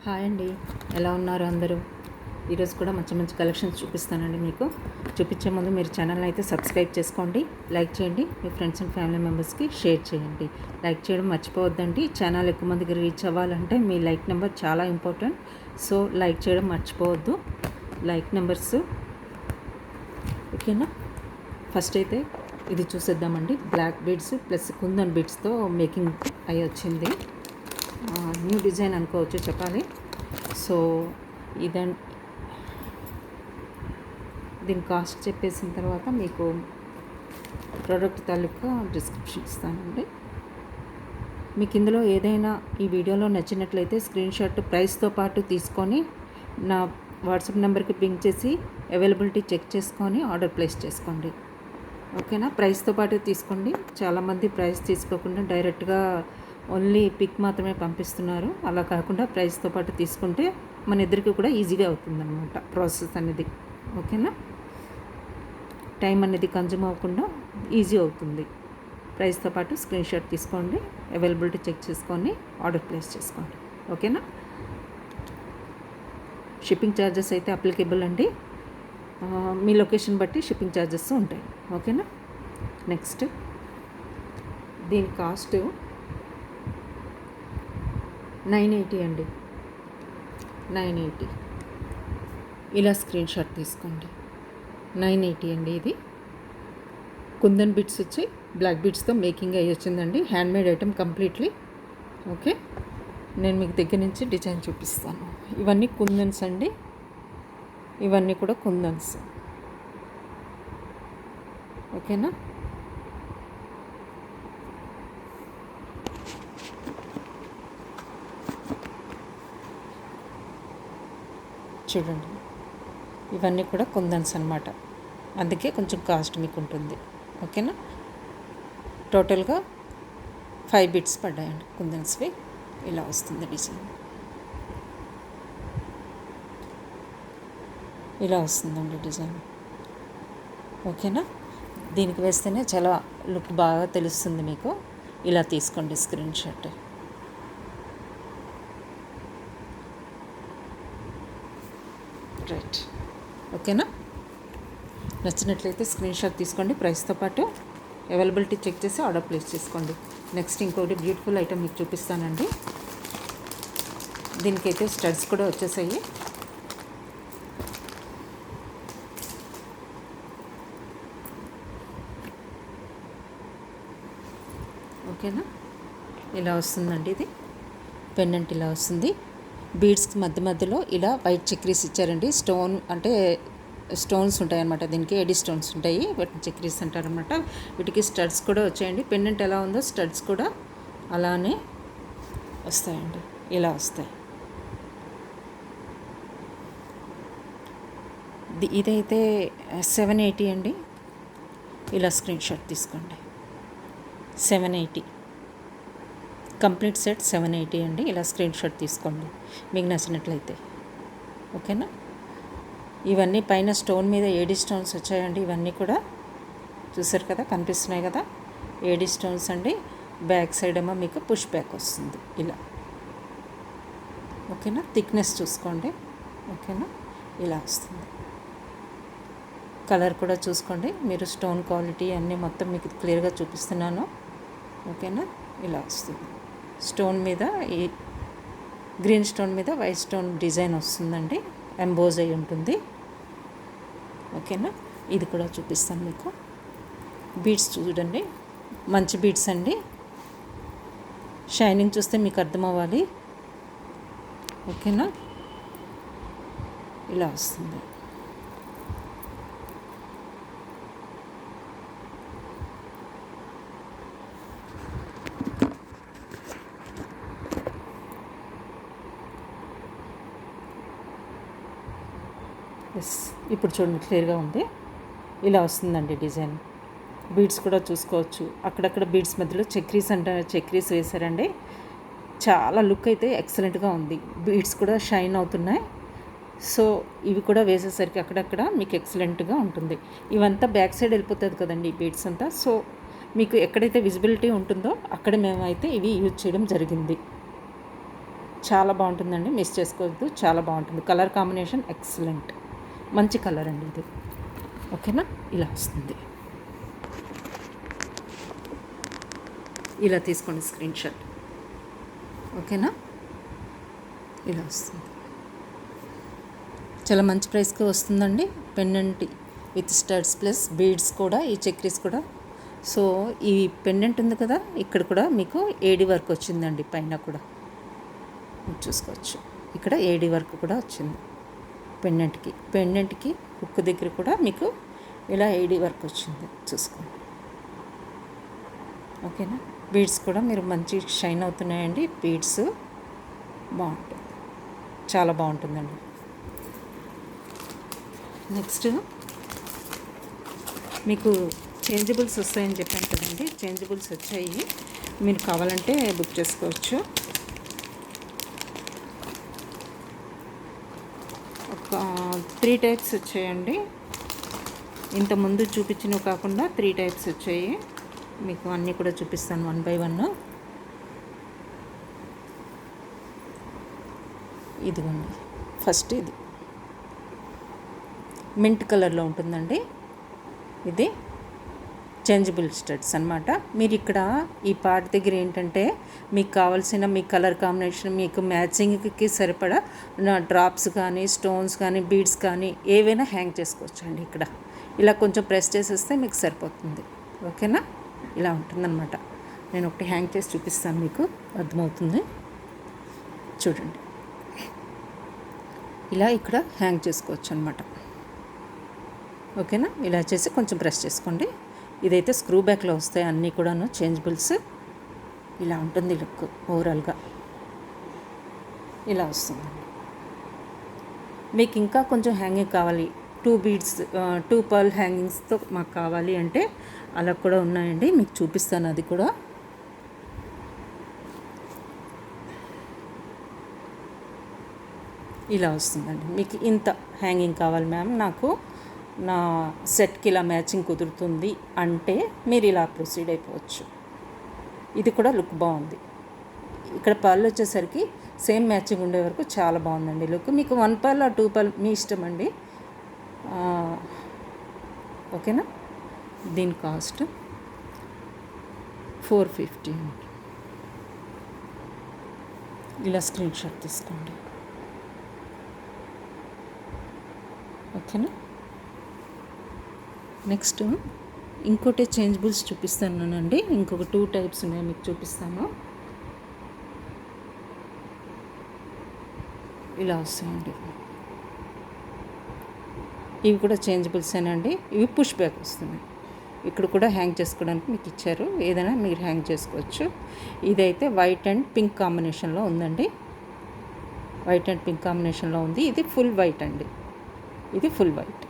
Hi అండి, ఎలా ఉన్నారు అందరూ? ఈరోజు కూడా మంచి మంచి కలెక్షన్స్ చూపిస్తానండి మీకు. చూపించే ముందు మీరు ఛానల్ని అయితే సబ్స్క్రైబ్ చేసుకోండి, లైక్ చేయండి, మీ ఫ్రెండ్స్ అండ్ ఫ్యామిలీ మెంబర్స్కి షేర్ చేయండి. లైక్ చేయడం మర్చిపోవద్దండి. ఛానల్ ఎక్కువ మందికి రీచ్ అవ్వాలంటే మీ లైక్ నెంబర్ చాలా ఇంపార్టెంట్. సో లైక్ చేయడం మర్చిపోవద్దు. లైక్ నెంబర్స్ ఓకేనా. ఫస్ట్ అయితే ఇది చూసేద్దామండి. బ్లాక్ బీడ్స్ ప్లస్ కుందన్ బీడ్స్తో మేకింగ్ అయ్యి వచ్చింది. న్యూ డిజైన్ అనుకోవచ్చు చెప్పాలి. సో దీని కాస్ట్ చెప్పేసిన తర్వాత మీకు ప్రోడక్ట్ తాలూకా డిస్క్రిప్షన్ ఇస్తానండి. మీకు ఇందులో ఏదైనా ఈ వీడియోలో నచ్చినట్లయితే స్క్రీన్ షాట్ ప్రైస్తో పాటు తీసుకొని నా వాట్సాప్ నెంబర్కి పింక్ చేసి అవైలబిలిటీ చెక్ చేసుకొని ఆర్డర్ ప్లేస్ చేసుకోండి. ఓకేనా. ప్రైస్తో పాటు తీసుకోండి. చాలామంది ప్రైస్ తీసుకోకుండా డైరెక్ట్గా ఓన్లీ పిక్ మాత్రమే పంపిస్తున్నారు. అలా కాకుండా ప్రైస్తో పాటు తీసుకుంటే మన ఇద్దరికి కూడా ఈజీగా అవుతుందన్నమాట ప్రాసెస్ అనేది. ఓకేనా. టైం అనేది కన్జ్యూమ్ అవ్వకుండా ఈజీ అవుతుంది. ప్రైస్తో పాటు స్క్రీన్ షాట్ తీసుకోండి, అవైలబిలిటీ చెక్ చేసుకొని ఆర్డర్ ప్లేస్ చేసుకోండి. ఓకేనా. షిప్పింగ్ ఛార్జెస్ అయితే అప్లికేబుల్ అండి. మీ లొకేషన్ బట్టి షిప్పింగ్ ఛార్జెస్ ఉంటాయి. ఓకేనా. నెక్స్ట్ దీని కాస్ట్ 980 అండి. 980 ఇలా స్క్రీన్ షాట్ తీసుకోండి. 980 అండి. ఇది కుందన్ బిట్స్ వచ్చి బ్లాక్ బిట్స్తో మేకింగ్ అయ్యి వచ్చిందండి. Handmade item completely. ఓకే. నేను మీకు దగ్గర నుంచి డిజైన్ చూపిస్తాను. ఇవన్నీ కుందన్స్ అండి. ఇవన్నీ కూడా కుందన్స్. ఓకేనా. చూడండి, ఇవన్నీ కూడా కుందన్స్ అన్నమాట. అందుకే కొంచెం కాస్ట్ మీకు ఉంటుంది. ఓకేనా. టోటల్గా 5 బిట్స్ పడ్డాయండి కుందన్స్వి. ఇలా వస్తుంది డిజైన్. ఇలా వస్తుందండి డిజైన్. ఓకేనా. దీనికి వేస్తేనే చాలా లుక్ బాగా తెలుస్తుంది మీకు. ఇలా తీసుకోండి స్క్రీన్ షాట్. రైట్. ఓకేనా. నచ్చినట్లయితే స్క్రీన్ షాట్ తీసుకోండి. ప్రైస్తో పాటు అవైలబిలిటీ చెక్ చేసి ఆర్డర్ ప్లేస్ చేసుకోండి. నెక్స్ట్ ఇంకొకటి బ్యూటిఫుల్ ఐటమ్ మీకు చూపిస్తానండి. దీనికైతే స్టడ్స్ కూడా వచ్చేసాయి. ఓకేనా. ఇలా వస్తుందండి. ఇది పెండెంట్ ఇలా వస్తుంది. బీడ్స్కి మధ్య మధ్యలో ఇలా వైట్ చక్రీస్ ఇచ్చారండి. స్టోన్ అంటే స్టోన్స్ ఉంటాయి అన్నమాట. దీనికి ఎడి స్టోన్స్ ఉంటాయి, వాటిని చక్రీస్ అంటారనమాట. వీటికి స్టడ్స్ కూడా వచ్చాయండి. పెండెంట్ ఎలా ఉందో స్టడ్స్ కూడా అలానే వస్తాయండి. ఇలా వస్తాయి. ఇదైతే 780 అండి. ఇలా స్క్రీన్ షాట్ తీసుకోండి. 780 కంప్లీట్ సెట్ 780 అండి. ఇలా స్క్రీన్ షాట్ తీసుకోండి మీకు నచ్చినట్లయితే. ఓకేనా. ఇవన్నీ పైన స్టోన్ మీద ఏడి స్టోన్స్ వచ్చాయండి. ఇవన్నీ కూడా చూసారు కదా, కనిపిస్తున్నాయి కదా, ఏడి స్టోన్స్ అండి. బ్యాక్ సైడ్ ఏమో మీకు పుష్ బ్యాక్ వస్తుంది ఇలా. ఓకేనా. థిక్నెస్ చూసుకోండి. ఓకేనా. ఇలా వస్తుంది. కలర్ కూడా చూసుకోండి మీరు. స్టోన్ క్వాలిటీ అన్నీ మొత్తం మీకు క్లియర్గా చూపిస్తున్నాను. ఓకేనా. ఇలా వస్తుంది. స్టోన్ మీద ఈ గ్రీన్ స్టోన్ మీద వైట్ స్టోన్ డిజైన్ వస్తుందండి. ఎంబోజ్ అయి ఉంటుంది. ఓకేనా. ఇది కూడా చూపిస్తాను మీకు. బీడ్స్ చూడండి, మంచి బీడ్స్ అండి. షైనింగ్ చూస్తే మీకు అర్థం అవ్వాలి. ఓకేనా. ఇలా వస్తుంది. ఇప్పుడు చూడండి, క్లియర్గా ఉంది. ఇలా వస్తుందండి డిజైన్. బీడ్స్ కూడా చూసుకోవచ్చు. అక్కడక్కడ బీడ్స్ మధ్యలో చక్రీస్ వేశారండి. చాలా లుక్ అయితే ఎక్సలెంట్గా ఉంది. బీడ్స్ కూడా షైన్ అవుతున్నాయి. సో ఇవి కూడా వేసేసరికి అక్కడక్కడ మీకు ఎక్సలెంట్గా ఉంటుంది. ఇవంతా బ్యాక్ సైడ్ వెళ్ళిపోతుంది కదండి బీడ్స్ అంతా. సో మీకు ఎక్కడైతే విజిబిలిటీ ఉంటుందో అక్కడ మేమైతే ఇవి యూజ్ చేయడం జరిగింది. చాలా బాగుంటుందండి, మిస్ చేసుకోవద్దు. చాలా బాగుంటుంది. కలర్ కాంబినేషన్ ఎక్సలెంట్, మంచి కలర్ అండి ఇది. ఓకేనా, ఇలా వస్తుంది. ఇలా తీసుకోండి స్క్రీన్ షాట్. ఓకేనా, ఇలా వస్తుంది. చాలా మంచి ప్రైస్కి వస్తుందండి. Pendant with studs plus beads కూడా, ఈ చక్రీస్ కూడా. సో ఈ పెండెంట్ ఉంది కదా, ఇక్కడ కూడా మీకు ఏడి వర్క్ వచ్చిందండి. పైన కూడా చూసుకోవచ్చు, ఇక్కడ ఏడి వర్క్ కూడా వచ్చింది పెండెంట్కి హుక్ దగ్గర కూడా మీకు ఇలా ఏడి వర్క్ వచ్చింది, చూసుకోండి. ఓకేనా, బీడ్స్ కూడా మీరు మంచి షైన్ అవుతున్నాయండి. బీడ్స్ బాగుంటుంది, చాలా బాగుంటుందండి. నెక్స్ట్ మీకు చేంజబుల్స్ వస్తాయని చెప్పాను కదండి, చేంజబుల్స్ వచ్చాయి. మీరు కావాలంటే బుక్ చేసుకోవచ్చు. ఒక 3 టైప్స్ వచ్చాయండి. ఇంతకుముందు చూపించినవి కాకుండా 3 టైప్స్ వచ్చాయి. మీకు అన్నీ కూడా చూపిస్తాను 1 by 1. ఇదిగోండి, ఫస్ట్ ఇది మింట్ కలర్లో ఉంటుందండి. ఇది చేంజబుల్ స్టడ్స్ అన్నమాట. మీరు ఇక్కడ ఈ పార్ట్ దగ్గర ఏంటంటే మీకు కావాల్సిన మీ కలర్ కాంబినేషన్, మీకు మ్యాచింగ్కి సరిపడా డ్రాప్స్ కానీ, స్టోన్స్ కానీ, బీడ్స్ కానీ ఏవైనా హ్యాంగ్ చేసుకోవచ్చు అండి. ఇక్కడ ఇలా కొంచెం ప్రెస్ చేసేస్తే మీకు సరిపోతుంది. ఓకేనా, ఇలా ఉంటుందన్నమాట. నేను ఒకటి హ్యాంగ్ చేసి చూపిస్తాను, మీకు అర్థమవుతుంది. చూడండి, ఇలా ఇక్కడ హ్యాంగ్ చేసుకోవచ్చు అనమాట. ఓకేనా, ఇలా చేసి కొంచెం ప్రెస్ చేసుకోండి. ఇదైతే స్క్రూ బ్యాక్లో వస్తాయి అన్నీ కూడాను చేంజబుల్స్. ఇలా ఉంటుంది లుక్ ఓవరాల్గా, ఇలా వస్తుందండి. మీకు ఇంకా కొంచెం హ్యాంగింగ్ కావాలి, 2 బీడ్స్ 2 పర్ల్ హ్యాంగింగ్స్తో మాకు కావాలి అంటే అలా కూడా ఉన్నాయండి, మీకు చూపిస్తాను అది కూడా. ఇలా వస్తుందండి. మీకు ఇంత హ్యాంగింగ్ కావాలి మ్యామ్, నాకు నా సెట్కి ఇలా మ్యాచింగ్ కుదురుతుంది అంటే మీరు ఇలా ప్రొసీడ్ అయిపోవచ్చు. ఇది కూడా లుక్ బాగుంది. ఇక్కడ పర్ల్ వచ్చేసరికి సేమ్ మ్యాచింగ్ ఉండే వరకు చాలా బాగుందండి లుక్. మీకు 1 పర్ల్ 2 పర్ల్ మీ ఇష్టం అండి. ఓకేనా, దీని కాస్ట్ 450 అండి. ఇలా స్క్రీన్ షాట్ తీసుకోండి. ఓకేనా, నెక్స్ట్ ఇంకోటి చేంజబుల్స్ చూపిస్తానండి. ఇంకొక 2 టైప్స్ ఉన్నాయి, మీకు చూపిస్తాను. ఇలా వస్తాయండి. ఇవి కూడా చేంజబుల్సేనండి. ఇవి పుష్ బ్యాక్ వస్తున్నాయి. ఇక్కడ కూడా హ్యాంగ్ చేసుకోవడానికి మీకు ఇచ్చారు, ఏదైనా మీరు హ్యాంగ్ చేసుకోవచ్చు. ఇదైతే వైట్ అండ్ పింక్ కాంబినేషన్లో ఉందండి. వైట్ అండ్ పింక్ కాంబినేషన్లో ఉంది. ఇది ఫుల్ వైట్ అండి, ఇది ఫుల్ వైట్.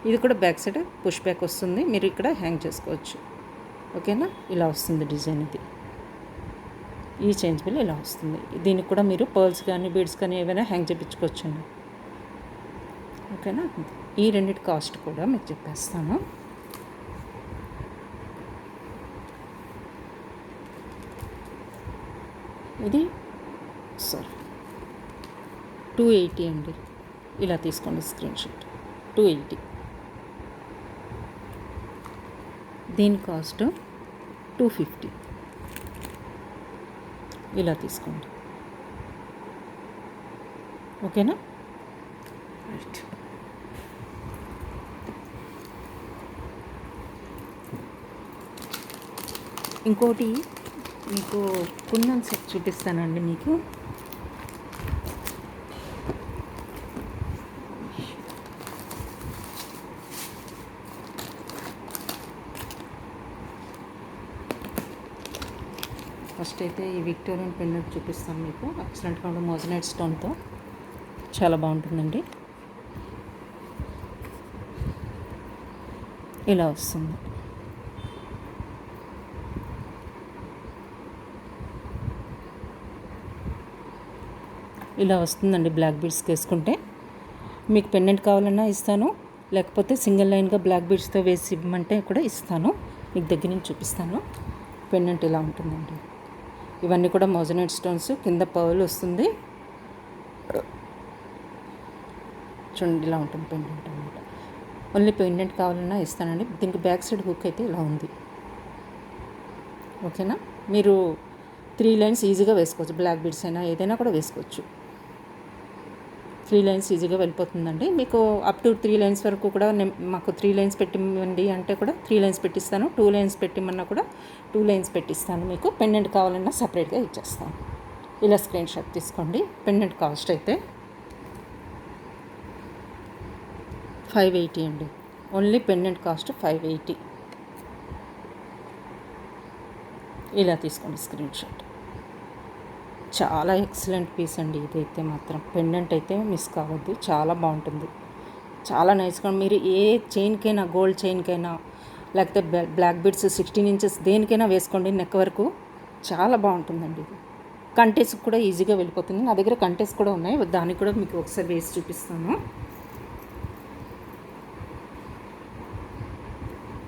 ఇది కూడా బ్యాక్ సైడ్ పుష్ బ్యాక్ వస్తుంది, మీరు ఇక్కడ హ్యాంగ్ చేసుకోవచ్చు. ఓకేనా, ఇలా వస్తుంది డిజైన్. ఇది ఈ చేంజబుల్ ఇలా వస్తుంది. దీనికి కూడా మీరు పర్ల్స్ కానీ, బీడ్స్ కానీ ఏవైనా హ్యాంగ్ చేయించుకోవచ్చండి. ఓకేనా, ఈ రెండింటి కాస్ట్ కూడా మీకు చెప్పేస్తాను. ఇది 280 అండి. ఇలా తీసుకోండి స్క్రీన్ షాట్, 280. దీని కాస్ట్ 250. ఇలా తీసుకోండి. ఓకేనా, రైట్. ఇంకోటి మీకు కుందన్ సెట్ చూపిస్తానండి. మీకు ఫస్ట్ అయితే ఈ విక్టోరియన్ పెండెంట్ చూపిస్తాను మీకు. ఎక్సలెంట్గా ఉండే మోజనైట్ స్టోన్తో చాలా బాగుంటుందండి. ఇలా వస్తుంది. ఇలా వస్తుందండి. బ్లాక్ బీడ్స్కి వేసుకుంటే మీకు పెండెంట్ కావాలన్నా ఇస్తాను, లేకపోతే సింగిల్ లైన్గా బ్లాక్ బీడ్స్తో వేసి ఇవ్వమంటే కూడా ఇస్తాను. మీకు దగ్గర నుంచి చూపిస్తాను. పెండెంట్ ఇలా ఉంటుందండి. ఇవన్నీ కూడా మోజనైట్ స్టోన్స్, కింద పర్ల్ వస్తుంది. చూడండి ఇలా ఉంటుంది పెండెంట్ అనమాట. ఓన్లీ పెండెంట్ కావాలన్నా ఇస్తానండి. దీనికి బ్యాక్ సైడ్ హుక్ అయితే ఇలా ఉంది. ఓకేనా, మీరు 3 లైన్స్ ఈజీగా వేసుకోవచ్చు. బ్లాక్ బీడ్స్ అయినా ఏదైనా కూడా వేసుకోవచ్చు. 3 లైన్స్ ఈజీగా వెళ్ళిపోతుందండి. మీకు అప్ టు 3 లైన్స్ వరకు కూడా మాకు 3 లైన్స్ పెట్టివ్వండి అంటే కూడా 3 లైన్స్ పెట్టిస్తాను. 2 లైన్స్ పెట్టిమన్నా కూడా 2 లైన్స్ పెట్టిస్తాను. మీకు పెండెంట్ కావాలన్నా సపరేట్గా ఇచ్చేస్తాను. ఇలా స్క్రీన్ షాట్ తీసుకోండి. పెండెంట్ కాస్ట్ అయితే 580 అండి. Only pendant cost 580. ఇలా తీసుకోండి స్క్రీన్ షాట్. చాలా ఎక్సలెంట్ పీస్ అండి ఇదైతే మాత్రం. పెండెంట్ అయితే మిస్ కావద్దు, చాలా బాగుంటుంది, చాలా నైస్గా. మీరు ఏ చైన్కైనా, గోల్డ్ చైన్కైనా లేకపోతే బ్లాక్ బీడ్స్ 16 ఇంచెస్ దేనికైనా వేసుకోండి. నెక్ వరకు చాలా బాగుంటుందండి ఇది. కంటెస్ కూడా ఈజీగా వెళ్ళిపోతుంది. నా దగ్గర కంటెస్ కూడా ఉన్నాయి, దానికి కూడా మీకు ఒకసారి వేసి చూపిస్తాను.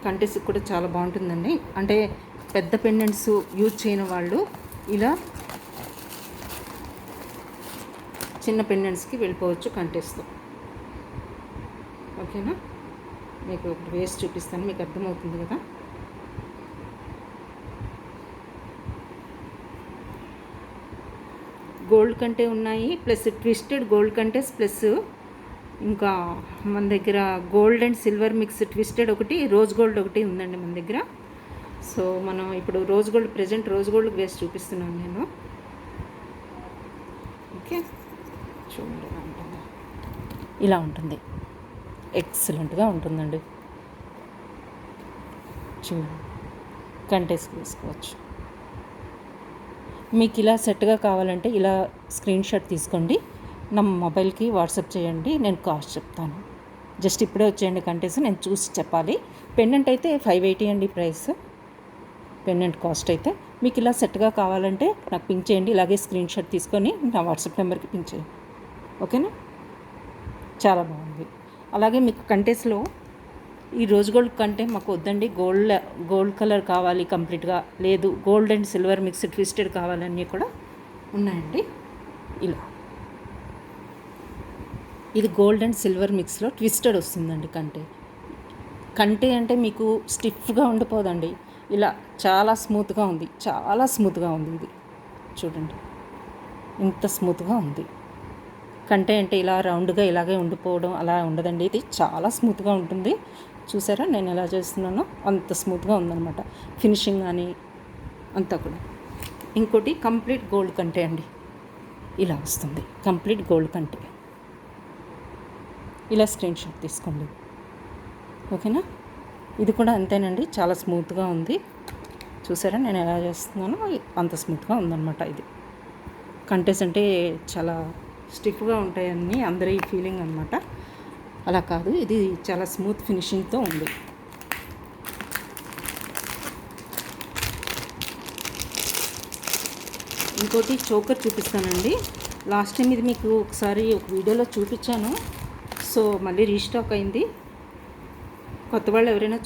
కంటెస్ కూడా చాలా బాగుంటుందండి. అంటే పెద్ద పెండెంట్స్ యూజ్ చేయని వాళ్ళు ఇలా చిన్న పెండెంట్స్కి వెళ్ళిపోవచ్చు కంటెస్తో. ఓకేనా, మీకు ఒకటి వేసి చూపిస్తాను, మీకు అర్థమవుతుంది కదా. గోల్డ్ కంటే ఉన్నాయి, plus twisted gold contest, plus ఇంకా మన దగ్గర gold and silver mix twisted ఒకటి, రోజ్ గోల్డ్ ఒకటి ఉందండి మన దగ్గర. సో మనం ఇప్పుడు rose gold, present rose gold వేసి చూపిస్తున్నాను నేను. ఓకే, చూడండి ఎలా ఉంటుందో. ఇలా ఉంటుంది, ఎక్సలెంట్గా ఉంటుందండి. చూడండి, కంటెస్కి వేసుకోవచ్చు. మీకు ఇలా సెట్గా కావాలంటే ఇలా స్క్రీన్ షాట్ తీసుకోండి, నా మొబైల్కి వాట్సాప్ చేయండి, నేను కాస్ట్ చెప్తాను. జస్ట్ ఇప్పుడే వచ్చేయండి కంటెస్, నేను చూసి చెప్పాలి. పెండెంట్ అయితే 580 అండి ప్రైస్, పెండెంట్ కాస్ట్ అయితే. మీకు ఇలా సెట్గా కావాలంటే నాకు పింక్ చేయండి, ఇలాగే స్క్రీన్ షాట్ తీసుకొని నా వాట్సాప్ నెంబర్కి పింక్ చేయండి. ఓకేనా, చాలా బాగుంది. అలాగే మీకు కంటెస్లో ఈ రోజ్ గోల్డ్ కంటే మాకు వద్దండి, గోల్డ్ కలర్ కావాలి కంప్లీట్గా, లేదు gold and silver mix twisted కావాలన్నీ కూడా ఉన్నాయండి. ఇలా ఇది గోల్డ్ అండ్ సిల్వర్ మిక్స్లో ట్విస్టెడ్ వస్తుందండి కంటే అంటే మీకు స్టిఫ్గా ఉండిపోదండి, ఇలా చాలా స్మూత్గా ఉంది, చాలా స్మూత్గా ఉంది. ఇది చూడండి ఇంత స్మూత్గా ఉంది. కంటే అంటే ఇలా రౌండ్గా ఇలాగే ఉండిపోవడం అలా ఉండదండి, ఇది చాలా స్మూత్గా ఉంటుంది. చూసారా నేను ఎలా చేస్తున్నానో అంత స్మూత్గా ఉందన్నమాట, ఫినిషింగ్ కానీ అంతా కూడా. ఇంకోటి కంప్లీట్ గోల్డ్ కంటే అండి, ఇలా వస్తుంది కంప్లీట్ గోల్డ్ కంటే. ఇలా స్క్రీన్ షాట్ తీసుకోండి. ఓకేనా, ఇది కూడా అంతేనండి, చాలా స్మూత్గా ఉంది. చూసారా నేను ఎలా చేస్తున్నానో అంత స్మూత్గా ఉందన్నమాట. ఇది కంటెస్ అంటే చాలా స్టిఫ్గా ఉంటాయని అందరి ఫీలింగ్ అనమాట, అలా కాదు, ఇది చాలా స్మూత్ ఫినిషింగ్తో ఉంది. ఇంకోటి చోకర్ చూపిస్తానండి. లాస్ట్ టైం ఇది మీకు ఒకసారి ఒక వీడియోలో చూపించాను, సో మళ్ళీ రీస్టాక్ అయింది. కొత్త వాళ్ళు ఎవరైనా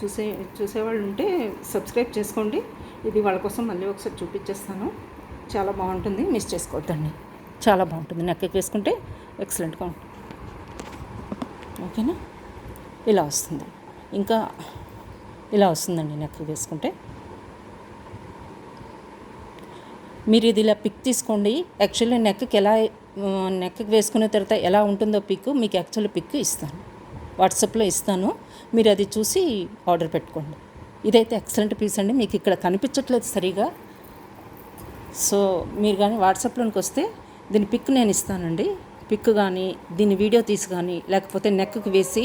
చూసేవాళ్ళు ఉంటే సబ్స్క్రైబ్ చేసుకోండి. ఇది వాళ్ళ కోసం మళ్ళీ ఒకసారి చూపించేస్తాను, చాలా బాగుంటుంది, మిస్ చేసుకోవద్దండి, చాలా బాగుంటుంది. నెక్కి వేసుకుంటే ఎక్సలెంట్గా ఉంటుంది. ఓకేనా, ఇలా వస్తుంది. ఇంకా ఇలా వస్తుందండి నెక్కి వేసుకుంటే. మీరు ఇది ఇలా పిక్ తీసుకోండి. యాక్చువల్లీ నెక్కి వేసుకున్న తర్వాత ఎలా ఉంటుందో పిక్ మీకు యాక్చువల్లీ పిక్ ఇస్తాను, వాట్సాప్లో ఇస్తాను, మీరు అది చూసి ఆర్డర్ పెట్టుకోండి. ఇదైతే ఎక్సలెంట్ పీస్ అండి, మీకు ఇక్కడ కనిపించట్లేదు సరిగా. సో మీరు కానీ వాట్సాప్లోనికి వస్తే దీని పిక్ నేను ఇస్తానండి. పిక్ కానీ దీని వీడియో తీసి కానీ లేకపోతే నెక్కి వేసి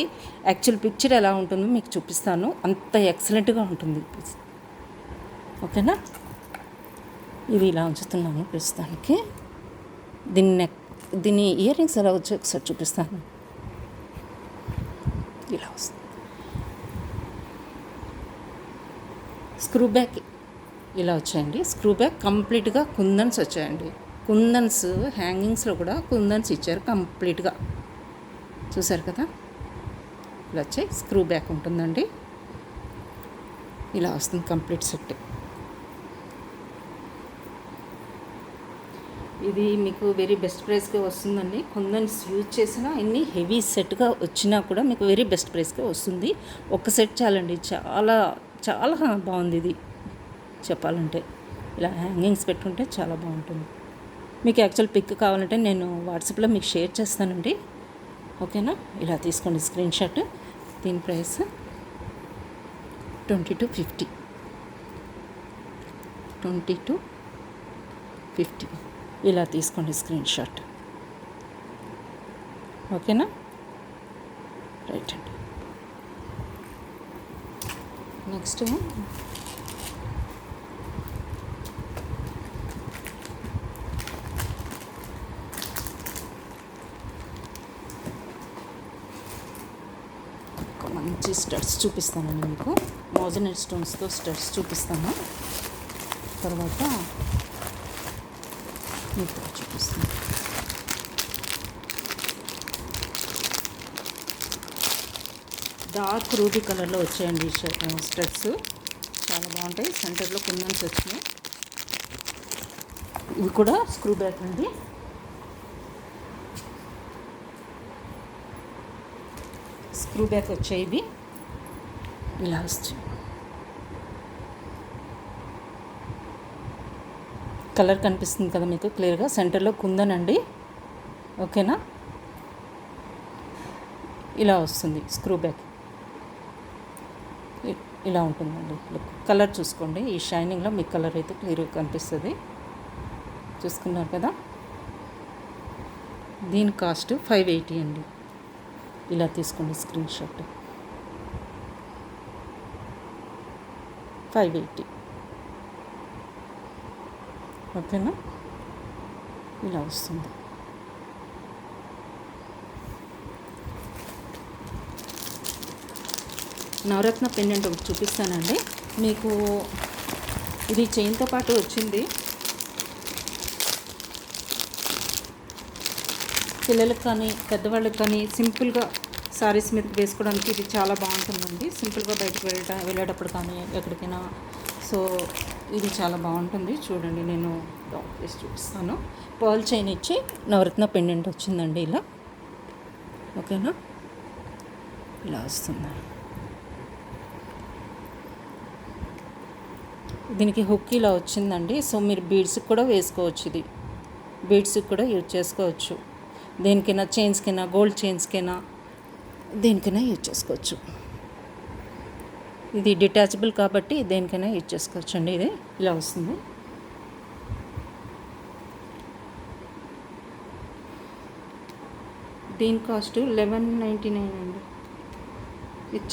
యాక్చువల్ పిక్చర్ ఎలా ఉంటుందో మీకు చూపిస్తాను. అంత ఎక్సలెంట్గా ఉంటుంది పీస్. ఓకేనా, ఇది ఇలా ఉంచుతున్నాను ప్రస్తుతానికి. దీని ఇయర్ రింగ్స్ ఎలా వచ్చి ఒకసారి చూపిస్తాను. ఇలా వస్తుంది. స్క్రూ బ్యాక్ ఇలా వచ్చాయండి. స్క్రూ బ్యాక్ కంప్లీట్గా కుందన్స్ వచ్చాయండి. కుందన్స్ హ్యాంగింగ్స్లో కూడా కుందన్స్ ఇచ్చారు కంప్లీట్గా, చూసారు కదా. ఇలా వచ్చాయి. స్క్రూ బ్యాక్ ఉంటుందండి, ఇలా వస్తుంది కంప్లీట్ సెట్. ఇది మీకు వెరీ బెస్ట్ ప్రైస్కే వస్తుందండి. కుందన్స్ యూజ్ చేసినా ఎన్ని హెవీ సెట్గా వచ్చినా కూడా మీకు వెరీ బెస్ట్ ప్రైస్కే వస్తుంది. ఒక సెట్ చాలండి, చాలా చాలా బాగుంది ఇది చెప్పాలంటే. ఇలా హ్యాంగింగ్స్ పెట్టుకుంటే చాలా బాగుంటుంది. మీకు యాక్చువల్ పిక్ కావాలంటే నేను వాట్సాప్లో మీకు షేర్ చేస్తానండి, ఓకేనా. ఇలా తీసుకోండి స్క్రీన్ షాట్. దీని ప్రైస్ 2250. 2250 ఇలా తీసుకోండి స్క్రీన్ షాట్, ఓకేనా. రైట్ అండి. నెక్స్ట్ మంచి స్టడ్స్ చూపిస్తానండి మీకు. మోజనైట్ స్టోన్స్తో స్టడ్స్ చూపిస్తాను, తర్వాత మీకు చూపిస్తాను. డార్క్ రూబీ కలర్లో వచ్చాయండి స్టడ్స్, చాలా బాగుంటాయి. సెంటర్లో కుందన్స్ వచ్చినాయి. ఇవి కూడా స్క్రూ బ్యాక్ అండి. స్క్రూ బ్యాక్ వచ్చాయి ఇవి. ఇలా వస్తాయి. కలర్ కనిపిస్తుంది కదా మీకు క్లియర్గా. సెంటర్లో కుందనండి, ఓకేనా. ఇలా వస్తుంది స్క్రూ బ్యాక్, ఇలా ఉంటుందండి లుక్. కలర్ చూసుకోండి, ఈ షైనింగ్లో మీకు కలర్ అయితే క్లియర్గా కనిపిస్తుంది. చూసుకున్నారు కదా. దీని కాస్ట్ 580 అండి. ఇలా తీసుకోండి స్క్రీన్ షాట్. 580, ఓకేనా. ఇలా వస్తుంది. నవరత్న పెండెంట్ ఒకటి చూపిస్తానండి మీకు. ఇది చైన్తో పాటు వచ్చింది. పిల్లలకు కానీ పెద్దవాళ్ళకి కానీ సింపుల్గా సారీస్ మీదకి వేసుకోవడానికి ఇది చాలా బాగుంటుందండి. సింపుల్గా బయటకు వెళ్ళేటప్పుడు కానీ ఎక్కడికైనా. సో ఇది చాలా బాగుంటుంది. చూడండి, నేను వేసి చూపిస్తాను. పర్ల్ చైన్ ఇచ్చి నవరత్న పెండెంట్ వచ్చిందండి ఇలా, ఓకేనా. ఇలా వస్తుంది. దీనికి హుక్ ఇలా వచ్చిందండి. సో మీరు బీడ్స్కి కూడా వేసుకోవచ్చు. ఇది బీడ్స్కి కూడా యూజ్ చేసుకోవచ్చు. దేనికైనా చైన్స్కైనా, గోల్డ్ చైన్స్కైనా, దేనికైనా యూజ్ చేసుకోవచ్చు. ఇది డిటాచబుల్ కాబట్టి దేనికైనా యూజ్ చేసుకోవచ్చు అండి. ఇది ఇలా వస్తుంది. దీని కాస్ట్ 1199 అండి. With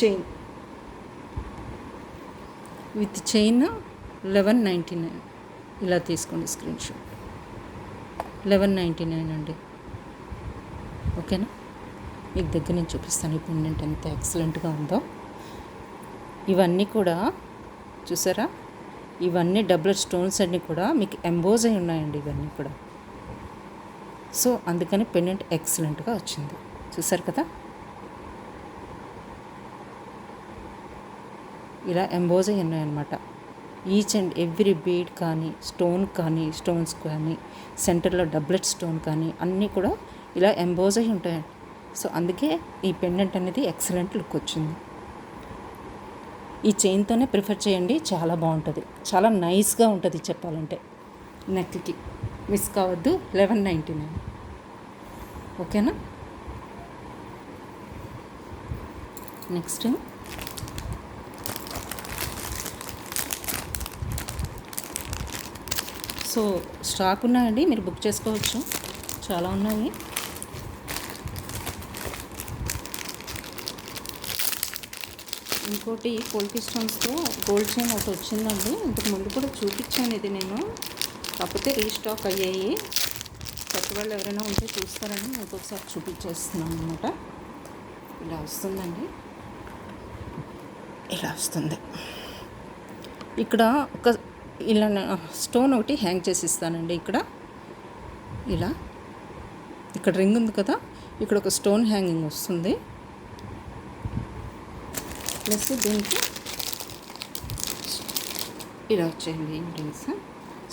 chain 1199. ఇలా తీసుకోండి స్క్రీన్ షాట్. 1199 అండి, ఓకేనా. మీకు దగ్గర నుంచి చూపిస్తాను ఈ పెండెంట్ ఎంత ఎక్సలెంట్గా ఉందో. ఇవన్నీ కూడా చూసారా, ఇవన్నీ డబుల్ స్టోన్స్ అన్నీ కూడా మీకు ఎంబోజ్ అయి ఉన్నాయండి ఇవన్నీ కూడా. సో అందుకని పెండెంట్ ఎక్సలెంట్గా వచ్చింది. చూసారు కదా, ఇలా ఎంబోజ్ అయి ఉన్నాయన్నమాట. ఈచ్ అండ్ ఎవ్రీ బీడ్ కానీ, స్టోన్స్ కానీ, సెంటర్లో డబ్లెట్ స్టోన్ కానీ అన్నీ కూడా ఇలా ఎంబోజ్ అయి ఉంటాయండి. సో అందుకే ఈ పెండెంట్ అనేది ఎక్సలెంట్ లుక్ వచ్చింది. ఈ చైన్తోనే ప్రిఫర్ చేయండి, చాలా బాగుంటుంది, చాలా నైస్గా ఉంటుంది చెప్పాలంటే. నెక్కి మిస్ కావద్దు. 1199, ఓకేనా. నెక్స్ట్ సో స్టాక్ ఉన్నాయండి, మీరు బుక్ చేసుకోవచ్చు. చాలా ఉన్నాయి. ఇంకోటి పోల్కి స్టోన్స్తో గోల్డ్ చైన్ ఒకటి వచ్చిందండి. ఇంతకు ముందు కూడా చూపించాను ఇది నేను, కాకపోతే రీస్టాక్ అయ్యాయి. కొత్త వాళ్ళు ఎవరైనా ఉంటే చూస్తారని ఇంకొకసారి చూపించేస్తున్నాను అనమాట. ఇలా వస్తుందండి, ఇలా వస్తుంది. ఇక్కడ ఒక ఇలా స్టోన్ ఒకటి హ్యాంగ్ చేసి ఇస్తానండి. ఇలా ఇక్కడ రింగ్ ఉంది కదా, ఇక్కడ ఒక స్టోన్ హ్యాంగింగ్ వస్తుంది. ప్లస్ దీనికి ఇలా వచ్చాయండి రింగ్స్,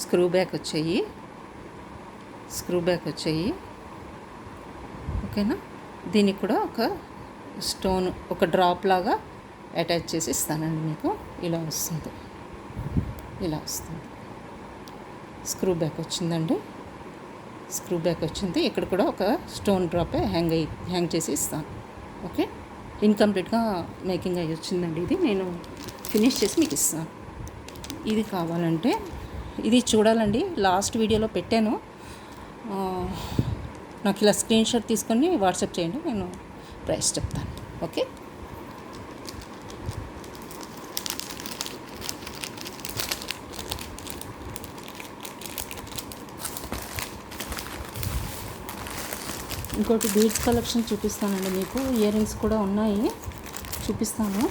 స్క్రూ బ్యాక్ వచ్చాయి. స్క్రూ బ్యాక్ వచ్చాయి. ఓకేనా, దీనికి కూడా ఒక స్టోన్ ఒక డ్రాప్ లాగా అటాచ్ చేసి ఇస్తానండి మీకు. ఇలా వస్తుంది, ఇలా వస్తుంది. స్క్రూ బ్యాక్ వచ్చిందండి, స్క్రూ బ్యాక్ వచ్చింది. ఇక్కడ కూడా ఒక స్టోన్ డ్రాప్ హ్యాంగ్ చేసి ఇస్తాను. ఓకే, ఇన్కంప్లీట్గా మేకింగ్ అయ్యి వచ్చిందండి. ఇది నేను ఫినిష్ చేసి మీకు ఇస్తాను. ఇది కావాలంటే ఇది చూడాలండి, లాస్ట్ వీడియోలో పెట్టాను. నాకు ఇలా స్క్రీన్ షాట్ తీసుకొని వాట్సాప్ చేయండి, నేను ప్రైస్ చెప్తాను. ఓకే, ఇంకోటి బీడ్స్ కలెక్షన్ చూపిస్తానండి మీకు. ఇయర్ రింగ్స్ కూడా ఉన్నాయి, చూపిస్తాను.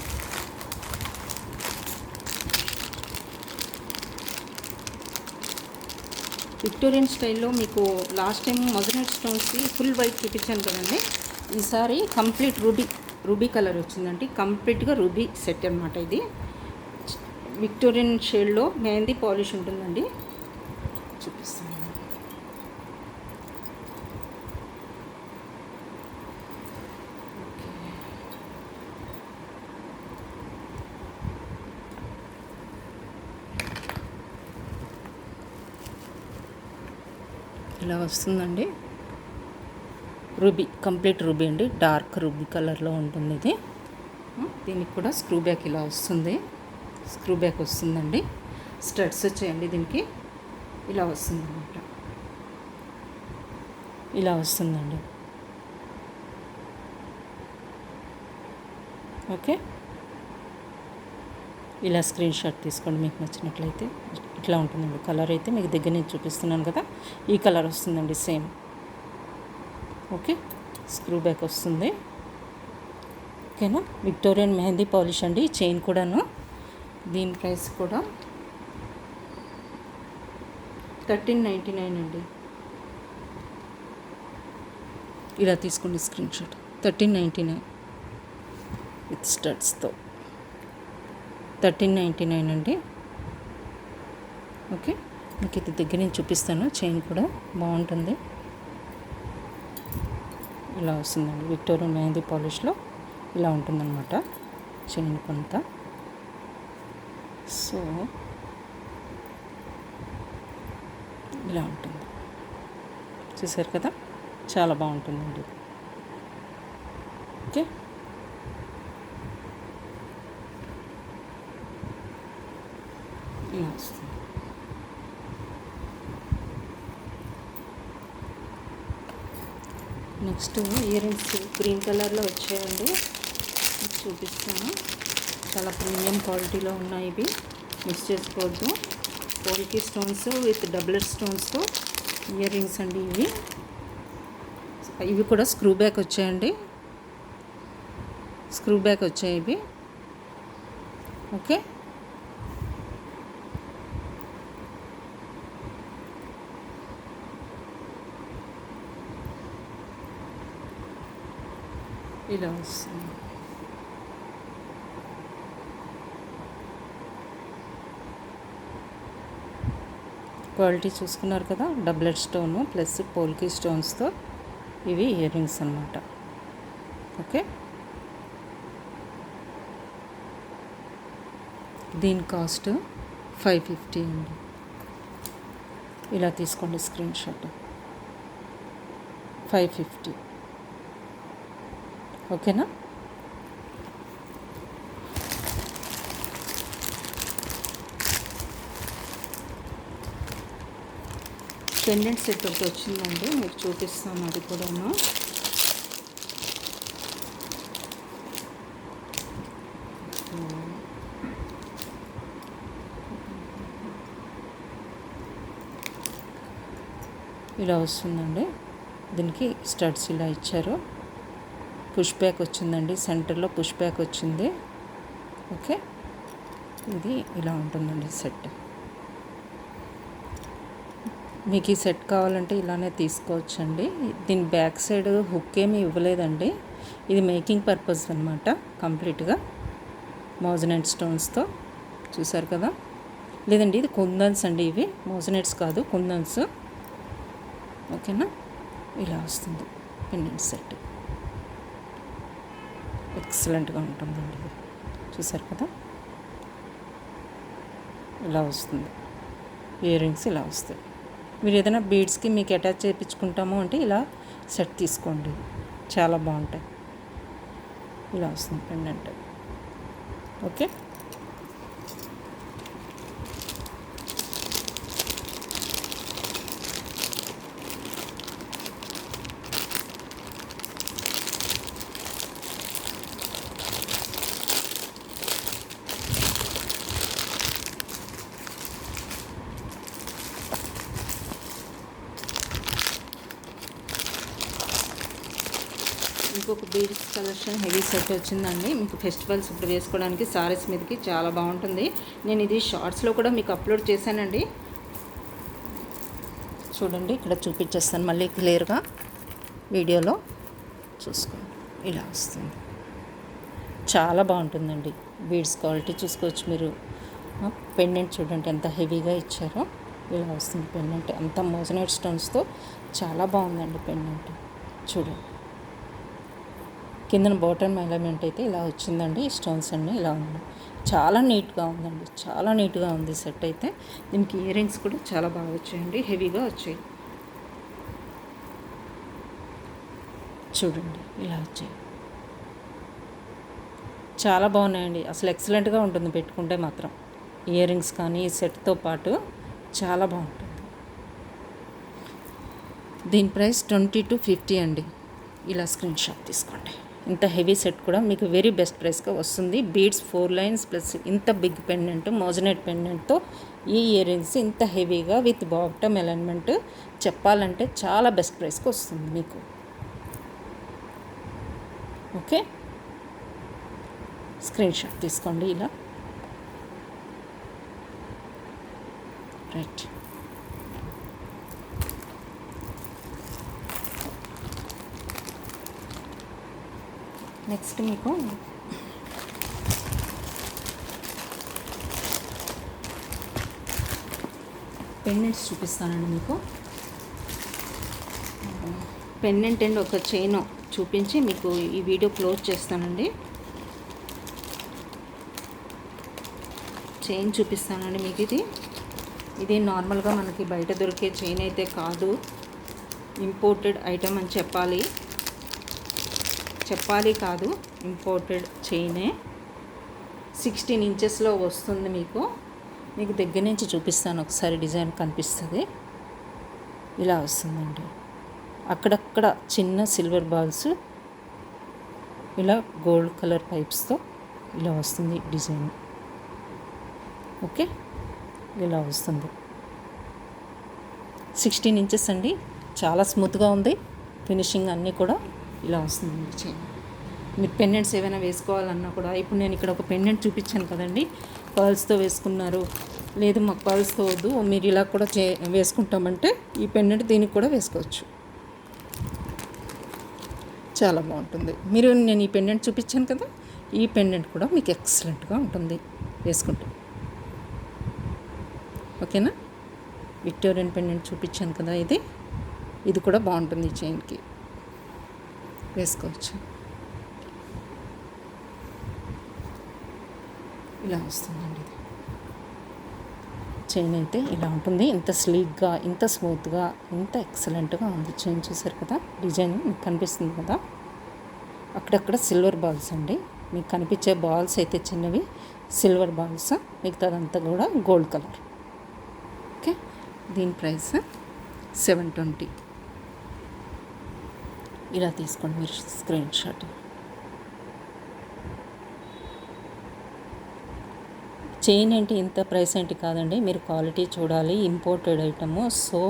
విక్టోరియన్ స్టైల్లో మీకు లాస్ట్ టైం మొజనైట్ స్టోన్స్కి ఫుల్ వైట్ చూపించాను కదండి. ఈసారి కంప్లీట్ రూబీ కలర్ వచ్చిందండి. కంప్లీట్గా రూబీ సెట్ అనమాట. ఇది విక్టోరియన్ షేడ్లో మెహందీ పాలిష్ ఉంటుందండి, చూపిస్తాను. ఇలా వస్తుందండి. రూబీ, కంప్లీట్ రూబీ అండి, డార్క్ రూబీ కలర్లో ఉంటుంది ఇది. దీనికి కూడా స్క్రూ బ్యాక్ ఇలా వస్తుంది, స్క్రూ బ్యాక్ వస్తుందండి. స్టడ్స్ వచ్చాయండి దీనికి, ఇలా వస్తుంది అన్నమాట. ఇలా వస్తుందండి. ఓకే, ఇలా స్క్రీన్ షాట్ తీసుకోండి మీకు నచ్చినట్లయితే. ఇట్లా ఉంటుందండి. కలర్ అయితే మీకు దగ్గర నుంచి చూపిస్తున్నాను కదా, ఈ కలర్ వస్తుందండి సేమ్. ఓకే, స్క్రూ బ్యాక్ వస్తుంది. ఓకేనా, విక్టోరియన్ మెహందీ పాలిష్ అండి. చైన్ కూడాను, దీని ప్రైస్ కూడా 1399 అండి. ఇలా తీసుకోండి స్క్రీన్ షాట్. 1399 విత్ స్టడ్స్తో 1399 అండి. ఓకే, మీకు ఇది దగ్గర నుంచి చూపిస్తాను. చైన్ కూడా బాగుంటుంది. ఇలా వస్తుందండి. విక్టోరియన్ మెహందీ పాలిష్లో ఇలా ఉంటుందన్నమాట చైన్ కొంత. సో ఇలా ఉంటుంది, చూసారు కదా, చాలా బాగుంటుందండి. ఓకే, ఇలా వస్తుంది. నెక్స్ట్ ఇయర్ రింగ్స్ గ్రీన్ కలర్లో వచ్చాయండి, చూపిస్తాను. చాలా ప్రీమియం క్వాలిటీలో ఉన్నాయి ఇవి, మిక్స్ చేసుకోవద్దు. పోల్కి స్టోన్స్ విత్ డబుల్ స్టోన్స్తో ఇయర్ రింగ్స్ అండి ఇవి. ఇవి కూడా స్క్రూ బ్యాక్ వచ్చాయండి, స్క్రూ బ్యాక్ వచ్చాయి ఇవి. ఓకే, ఇలా వస్తుంది. క్వాలిటీ చూసుకున్నారు కదా, డబుల్ స్టోను ప్లస్ పోల్కి స్టోన్స్తో ఇవి ఇయర్ రింగ్స్ అన్నమాట. ఓకే, దీని కాస్ట్ 550 అండి. ఇలా తీసుకోండి స్క్రీన్ షాట్. 550. ఓకేనా, పెండెంట్ సెట్ ఒకటి వచ్చిందండి, మీకు చూపిస్తాను అది కూడాను. ఇలా వస్తుందండి. దీనికి స్టడ్స్ ఇలా ఇచ్చారు. పుష్ బ్యాక్ వచ్చిందండి, సెంటర్లో పుష్ బ్యాక్ వచ్చింది. ఓకే, ఇది ఇలా ఉంటుందండి సెట్. మీకు ఈ సెట్ కావాలంటే ఇలానే తీసుకోవచ్చండి. దీని బ్యాక్ సైడ్ హుక్ ఏమీ ఇవ్వలేదండి, ఇది మేకింగ్ పర్పస్ అనమాట. కంప్లీట్గా మోజనైట్ స్టోన్స్తో, చూసారు కదా. లేదండి, ఇది కుందన్స్ అండి, ఇవి మోజనైట్స్ కాదు, కుందన్స్. ఓకేనా. ఇలా వస్తుంది పెండెంట్ సెట్, ఎక్సలెంట్గా ఉంటుందండి ఇది. చూసారు కదా, ఇలా వస్తుంది. ఇయర్ రింగ్స్ ఇలా వస్తాయి. మీరు ఏదైనా బీడ్స్కి మీకు అటాచ్ చేయించుకుంటాము అంటే ఇలా సెట్ తీసుకోండి, చాలా బాగుంటాయి. ఇలా వస్తుంది పెండెంట్. ఓకే, ఇంకొక బీడ్స్ కలెక్షన్ హెవీ సెట్ వచ్చిందండి. మీకు ఫెస్టివల్స్ ఇప్పుడు వేసుకోవడానికి సారీస్ మీదకి చాలా బాగుంటుంది. నేను ఇది షార్ట్స్లో కూడా మీకు అప్లోడ్ చేశానండి, చూడండి. ఇక్కడ చూపించేస్తాను మళ్ళీ క్లియర్గా వీడియోలో చూసుకోండి. ఇలా వస్తుంది, చాలా బాగుంటుందండి. బీడ్స్ క్వాలిటీ చూసుకోవచ్చు మీరు. పెండెంట్ చూడండి ఎంత హెవీగా ఇచ్చారో. ఇలా వస్తుంది పెండెంట్, అంతా మోజనైట్ స్టోన్స్తో చాలా బాగుందండి పెండెంట్. చూడండి, కిందన బాటమ్ ఎలిమెంట్ అయితే ఇలా వచ్చిందండి. స్టోన్స్ అన్నీ ఇలా ఉన్నాయి. చాలా నీట్గా ఉందండి, చాలా నీట్గా ఉంది సెట్ అయితే. దీనికి ఇయర్ రింగ్స్ కూడా చాలా బాగా వచ్చాయండి, హెవీగా వచ్చాయి. చూడండి, ఇలా వచ్చాయి, చాలా బాగున్నాయండి. అసలు ఎక్సలెంట్గా ఉంటుంది పెట్టుకుంటే మాత్రం. ఇయర్ రింగ్స్ కానీ ఈ సెట్తో పాటు చాలా బాగుంటుంది. దీని ప్రైస్ 20 to 50 అండి. ఇలా స్క్రీన్ షాట్ తీసుకోండి. ఇంత హెవీ సెట్ కూడా మీకు వెరీ బెస్ట్ ప్రైస్గా వస్తుంది. బీడ్స్ 4 లైన్స్ ప్లస్ ఇంత బిగ్ పెండెంట్, మోజనైట్ పెండెంట్తో ఈ ఇయర్ రింగ్స్ ఇంత హెవీగా విత్ బాటమ్ ఎలిమెంట్ చెప్పాలంటే చాలా బెస్ట్ ప్రైస్కి వస్తుంది మీకు. ఓకే, స్క్రీన్ షాట్ తీసుకోండి ఇలా. రైట్, నెక్స్ట్ మీకు పెండెంట్స్ చూపిస్తానండి. మీకు పెండెంట్ అండ్ ఒక చైన్ చూపించి మీకు ఈ వీడియో క్లోజ్ చేస్తానండి. చైన్ చూపిస్తానండి మీకు. ఇది నార్మల్గా మనకి బయట దొరికే చైన్ అయితే కాదు, ఇంపోర్టెడ్ ఐటమ్ అని చెప్పాలి కాదు, ఇంపోర్టెడ్ చైనే. 16 ఇంచెస్లో వస్తుంది మీకు. మీకు దగ్గర నుంచి చూపిస్తాను ఒకసారి, డిజైన్ కనిపిస్తుంది. ఇలా వస్తుందండి. అక్కడక్కడ చిన్న సిల్వర్ బాల్స్, ఇలా గోల్డ్ కలర్ పైప్స్తో ఇలా వస్తుంది డిజైన్. ఓకే, ఇలా వస్తుంది. 16 ఇంచెస్ అండి, చాలా స్మూత్గా ఉంది. ఫినిషింగ్ అన్నీ కూడా ఇలా వస్తుందండి చైన్. మీరు పెండెంట్స్ ఏమైనా వేసుకోవాలన్నా కూడా, ఇప్పుడు నేను ఇక్కడ ఒక పెండెంట్ చూపించాను కదండి, పర్ల్స్తో వేసుకున్నారు, లేదు మాకు పర్ల్స్తో వద్దు మీరు ఇలా కూడా వేసుకుంటామంటే ఈ పెండెంట్ దీనికి కూడా వేసుకోవచ్చు, చాలా బాగుంటుంది. నేను ఈ పెండెంట్ చూపించాను కదా, ఈ పెండెంట్ కూడా మీకు ఎక్సలెంట్గా ఉంటుంది వేసుకుంటే. ఓకేనా, విక్టోరియన్ పెండెంట్ చూపించాను కదా, ఇది కూడా బాగుంటుంది చైన్కి వేసుకోవచ్చు. ఇలా వస్తుందండి ఇది చైన్ అయితే. ఇలా ఉంటుంది, ఇంత స్లీక్గా, ఇంత స్మూత్గా, ఇంత ఎక్సలెంట్గా ఉంది చైన్. చూసారు కదా, డిజైన్ మీకు కనిపిస్తుంది కదా. అక్కడక్కడ సిల్వర్ బాల్స్ అండి, మీకు కనిపించే బాల్స్ అయితే చిన్నవి సిల్వర్ బాల్స్, మిగతాదంతా కూడా గోల్డ్ కలర్. ఓకే, దీని ప్రైస్ 720. ఇలా తీసుకోండి మీరు స్క్రీన్ షాట్. చైన్ ఏంటి ఇంత ప్రైస్ ఏంటి కాదండి, మీరు క్వాలిటీ చూడాలి. Imported item, so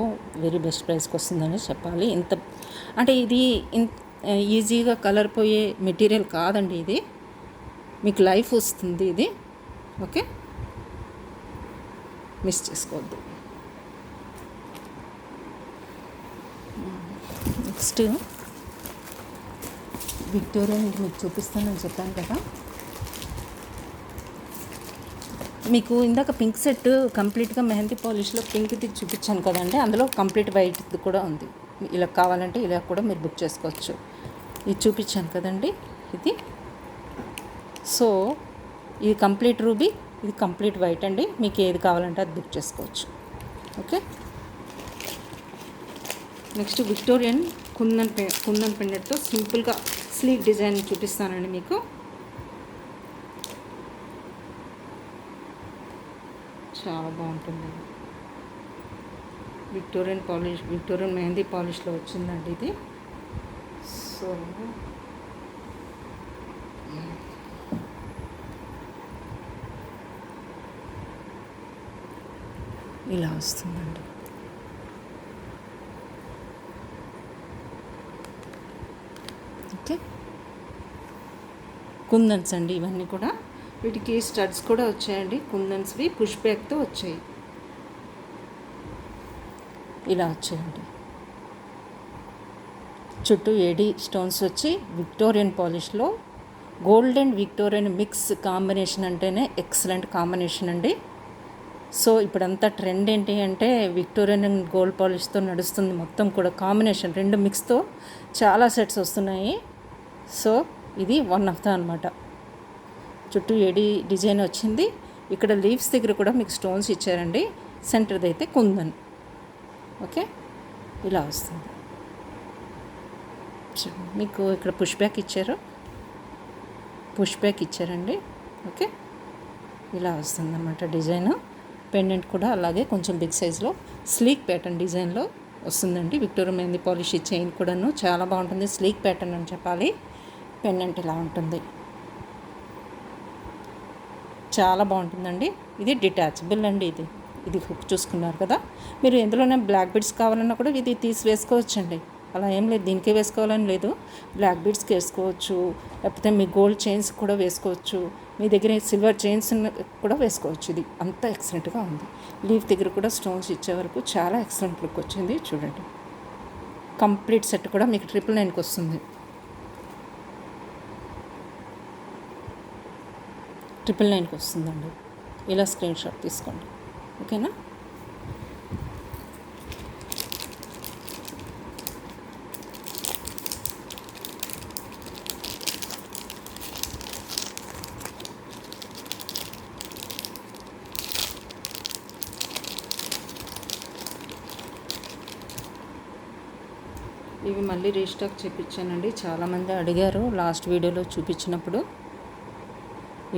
very best ప్రైస్కి వస్తుందని చెప్పాలి. అంటే ఇది ఈజీగా కలర్ పోయే మెటీరియల్ కాదండి, ఇది మీకు లైఫ్ వస్తుంది ఇది. ఓకే, మిస్ చేసుకోవద్దు. నెక్స్ట్ విక్టోరియన్ మీకు చూపిస్తానని చెప్పాను కదా. మీకు ఇందాక పింక్ సెట్ కంప్లీట్గా మెహందీ పాలిష్లో పింక్ది చూపించాను కదండి, అందులో కంప్లీట్ వైట్ది కూడా ఉంది. ఇలా కావాలంటే ఇలా కూడా మీరు బుక్ చేసుకోవచ్చు. ఇది చూపించాను కదండి, ఇది. సో ఇది కంప్లీట్ రూబీ, ఇది కంప్లీట్ వైట్ అండి. మీకు ఏది కావాలంటే అది బుక్ చేసుకోవచ్చు. ఓకే, నెక్స్ట్ విక్టోరియన్ కుందన్ పెండెంట్తో సింపుల్గా స్లీక్ డిజైన్ చూపిస్తానండి మీకు. చాలా బాగుంటుంది. విక్టోరియన్ మెహందీ పాలిష్లో వచ్చిందండి ఇది. సో ఇలా వస్తుందండి. ఓకే, కుందన్స్ అండి ఇవన్నీ కూడా. వీటికి స్టడ్స్ కూడా వచ్చాయండి, కుందన్స్వి పుష్ బ్యాక్తో వచ్చాయి. ఇలా వచ్చాయండి. చుట్టూ ఏడీ స్టోన్స్ వచ్చి విక్టోరియన్ పాలిష్లో gold and Victorian mix combination అంటేనే ఎక్సలెంట్ కాంబినేషన్ అండి. సో ఇప్పుడంతా ట్రెండ్ ఏంటి అంటే విక్టోరియన్ అండ్ గోల్డ్ పాలిష్తో నడుస్తుంది మొత్తం కూడా. కాంబినేషన్ రెండు మిక్స్తో చాలా సెట్స్ వస్తున్నాయి. సో ఇది వన్ ఆఫ్ ద అనమాట. చుట్టూ ఏడీ డిజైన్ వచ్చింది. ఇక్కడ లీవ్స్ దగ్గర కూడా మీకు స్టోన్స్ ఇచ్చారండి. సెంటర్ది అయితే కుందన్. ఓకే, ఇలా వస్తుంది. మీకు ఇక్కడ పుష్ బ్యాక్ ఇచ్చారండి. ఓకే, ఇలా వస్తుంది అన్నమాట డిజైన్. పెండెంట్ కూడా అలాగే కొంచెం బిగ్ సైజ్లో స్లీక్ ప్యాటర్న్ డిజైన్లో వస్తుందండి. విక్టోరియన్ మెహందీ పాలిష్ చైన్ కూడాను చాలా బాగుంటుంది. స్లీక్ ప్యాటర్న్ అని చెప్పాలి. పెండెంట్ ఇలా ఉంటుంది, చాలా బాగుంటుందండి. ఇది డిటాచబుల్ అండి. ఇది హుక్ చూసుకున్నారు కదా. మీరు ఎందులోనే బ్లాక్ బీడ్స్ కావాలన్నా కూడా ఇది తీసి వేసుకోవచ్చండి. అలా ఏం లేదు, దీనికే వేసుకోవాలని లేదు. బ్లాక్ బీడ్స్కి వేసుకోవచ్చు, లేకపోతే మీ గోల్డ్ చైన్స్ కూడా వేసుకోవచ్చు, మీ దగ్గర సిల్వర్ చైన్స్ కూడా వేసుకోవచ్చు. ఇది అంత ఎక్సలెంట్గా ఉంది. లీఫ్ దగ్గర కూడా స్టోన్స్ ఇచ్చే వరకు చాలా ఎక్సలెంట్ లుక్ వచ్చింది. చూడండి, కంప్లీట్ సెట్ కూడా మీకు 999కి వస్తుంది. 999కి వస్తుందండి. ఇలా స్క్రీన్ షాట్ తీసుకోండి. ఓకేనా. ఇవి మళ్ళీ రీస్టాక్ చేయించానండి. చాలామంది అడిగారు లాస్ట్ వీడియోలో చూపించినప్పుడు.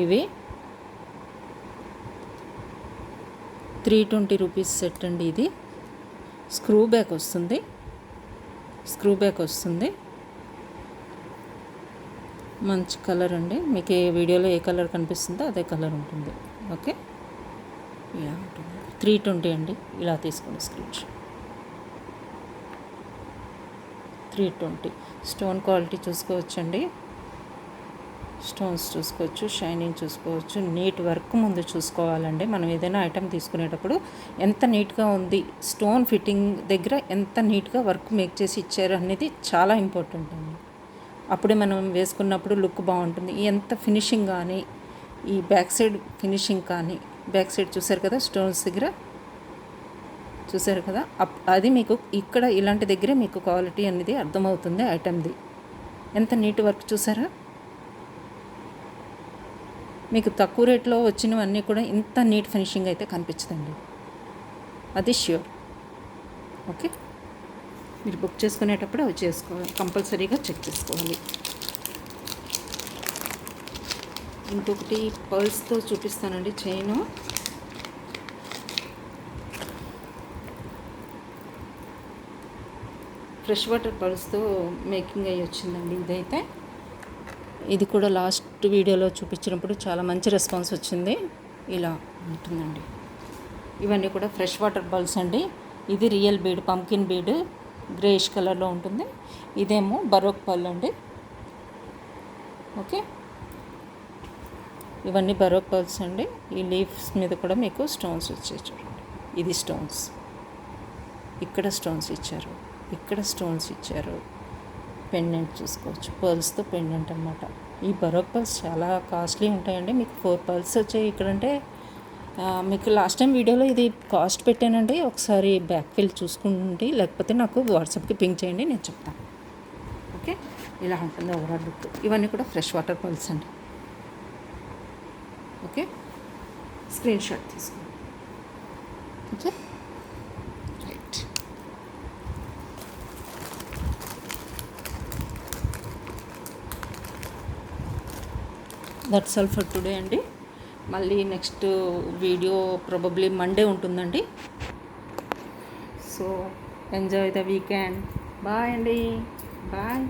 ఇవి 320 రూపీస్ సెట్ అండి. ఇది స్క్రూ బ్యాక్ వస్తుంది. మంచి కలర్ అండి. మీకు ఏ వీడియోలో ఏ కలర్ కనిపిస్తుందో అదే కలర్ ఉంటుంది. ఓకే, ఇలా ఉంటుంది. 320 అండి. ఇలా తీసుకోండి స్క్రీన్ షాట్. 320. స్టోన్ క్వాలిటీ చూసుకోవచ్చండి. స్టోన్స్ చూసుకోవచ్చు, షైనింగ్ చూసుకోవచ్చు. నీట్ వర్క్ ముందు చూసుకోవాలండి. మనం ఏదైనా ఐటెం తీసుకునేటప్పుడు ఎంత నీట్గా ఉంది, స్టోన్ ఫిట్టింగ్ దగ్గర ఎంత నీట్గా వర్క్ మేక్ చేసి ఇచ్చారు అనేది చాలా ఇంపార్టెంట్ అండి. అప్పుడే మనం వేసుకున్నప్పుడు లుక్ బాగుంటుంది. ఎంత ఫినిషింగ్ కానీ, ఈ బ్యాక్ సైడ్ ఫినిషింగ్ కానీ, బ్యాక్ సైడ్ చూసారు కదా స్టోన్స్ దగ్గర చూసారు కదా, అది మీకు ఇక్కడ ఇలాంటి దగ్గరే మీకు క్వాలిటీ అనేది అర్థమవుతుంది. ఐటెంది ఎంత నీట్ వర్క్ చూసారా. మీకు తక్కువ రేట్లో వచ్చినవన్నీ కూడా ఇంత నీట్ ఫినిషింగ్ అయితే కనిపించదండి, అది ష్యూర్. ఓకే, మీరు బుక్ చేసుకునేటప్పుడు అవి చేసుకోవాలి, కంపల్సరీగా చెక్ చేసుకోవాలి. ఇంకొకటి పర్ల్స్తో చూపిస్తానండి. చైను ఫ్రెష్ వాటర్ పర్ల్స్తో మేకింగ్ అయ్యి వచ్చిందండి. ఇది కూడా లాస్ట్ వీడియోలో చూపించినప్పుడు చాలా మంచి రెస్పాన్స్ వచ్చింది. ఇలా ఉంటుందండి. ఇవన్నీ కూడా ఫ్రెష్ వాటర్ పర్ల్స్ అండి. ఇది real bead, pumpkin bead, greyish కలర్లో ఉంటుంది. ఇదేమో బరోక్ పర్ల్ అండి. ఓకే, ఇవన్నీ బరోక్ పర్ల్స్ అండి. ఈ లీవ్స్ మీద కూడా మీకు స్టోన్స్ వచ్చాయి చూడండి. ఇది స్టోన్స్, ఇక్కడ స్టోన్స్ ఇచ్చారు, ఇక్కడ స్టోన్స్ ఇచ్చారు. పెండెంట్ చూసుకోవచ్చు, పర్ల్స్తో పెండెంట్ అనమాట. ఈ బరోక్ పర్ల్స్ చాలా కాస్ట్లీ ఉంటాయండి. మీకు 4 పర్ల్స్ వచ్చాయి ఇక్కడంటే మీకు లాస్ట్ టైం వీడియోలో ఇది కాస్ట్ పెట్టానండి, ఒకసారి బ్యాక్ వెళ్ళి చూసుకుంటే, లేకపోతే నాకు వాట్సాప్కి పింక్ చేయండి, నేను చెప్తాను. ఓకే, ఇలా ఉంటుంది ఓవరాల్ లుక్. ఇవన్నీ కూడా ఫ్రెష్ వాటర్ పల్స్ అండి. ఓకే, స్క్రీన్ షాట్ తీసుకోండి. Okay, right. That's all for today అండి. మళ్ళీ నెక్స్ట్ వీడియో ప్రాబబ్లీ మండే ఉంటుందండి. So enjoy the weekend. Bye అండి, బాయ్.